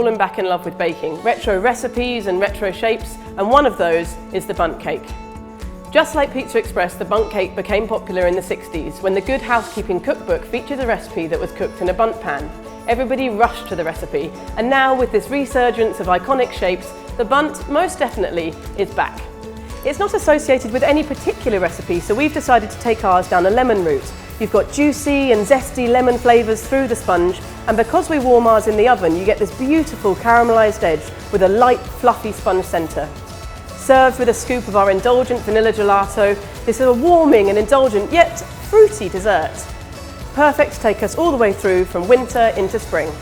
fallen back in love with baking, retro recipes and retro shapes, and one of those is the Bundt Cake. Just like Pizza Express, the Bundt Cake became popular in the 60s when the Good Housekeeping cookbook featured a recipe that was cooked in a Bundt pan. Everybody rushed to the recipe, and now with this resurgence of iconic shapes, the Bundt most definitely is back. It's not associated with any particular recipe, so we've decided to take ours down a lemon route. You've got juicy and zesty lemon flavours through the sponge, and because we warm ours in the oven, you get this beautiful caramelised edge with a light, fluffy sponge centre. Served with a scoop of our indulgent vanilla gelato, this is a warming and indulgent yet fruity dessert. Perfect to take us all the way through from winter into spring.